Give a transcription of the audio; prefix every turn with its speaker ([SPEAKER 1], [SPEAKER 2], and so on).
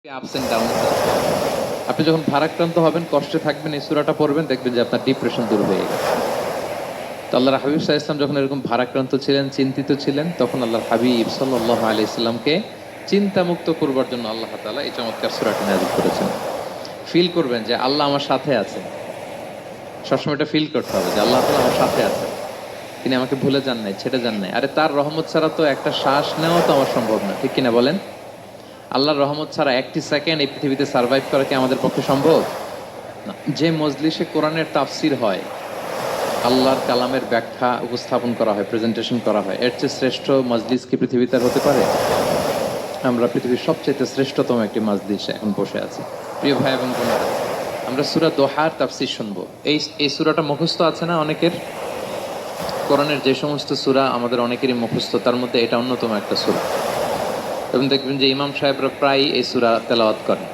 [SPEAKER 1] Ups and down. আপনি যখন ভারাক্রান্ত হবেন, কষ্টে থাকবেন, এই সূরাটা পড়বেন, দেখবেন যে আপনার ডিপ্রেশন দূর হয়ে গেছে। তো আল্লাহর হাবিব সাল্লাল্লাহু আলাইহি ওয়াসাল্লাম যখন এরকম ভারাক্রান্ত ছিলেন, চিন্তিত ছিলেন, তখন আল্লাহর হাবিব সাল্লাল্লাহু আলাইহি ওয়াসাল্লামকে চিন্তামুক্ত করবার জন্য আল্লাহ তাআলা এই চমৎকার সূরাটি নাযিল করেছেন। ফিল করবেন যে আল্লাহ আমার সাথে আছেন। সবসময় এটা ফিল করতে হবে যে আল্লাহ তাআলা আমার সাথে আছেন। তিনি আমাকে ভুলে যান নাই, ছেড়ে যান নাই। আরে তার রহমত ছাড়া তো একটা শ্বাস নেওয়া তো আমার সম্ভব না, ঠিক কিনা বলেন? আল্লাহর রহমত ছাড়া একটি সেকেন্ড এই পৃথিবীতে সার্ভাইভ করা কি আমাদের পক্ষে সম্ভব না? যে মজলিসে কোরআনের তাফসির হয়, আল্লাহর কালামের ব্যাখ্যা উপস্থাপন করা হয়, প্রেজেন্টেশন করা হয়, এর চেয়ে শ্রেষ্ঠ মজলিস কি পৃথিবীতে আর হতে পারে? আমরা পৃথিবীর সবচেয়ে শ্রেষ্ঠতম একটি মজলিসে এখন বসে আছি। প্রিয় ভাই এবং বোনেরা, আমরা সূরা দোহার তাফসির শুনবো। এই সূরাটা মুখস্থ আছে না অনেকের? কোরআনের যে সমস্ত সূরা আমাদের অনেকেরই মুখস্থ, তার মধ্যে এটা অন্যতম একটা সূরা। এবং দেখবেন যে ইমাম সাহেবরা প্রায় এই সূরা তেলাওয়াত করেন।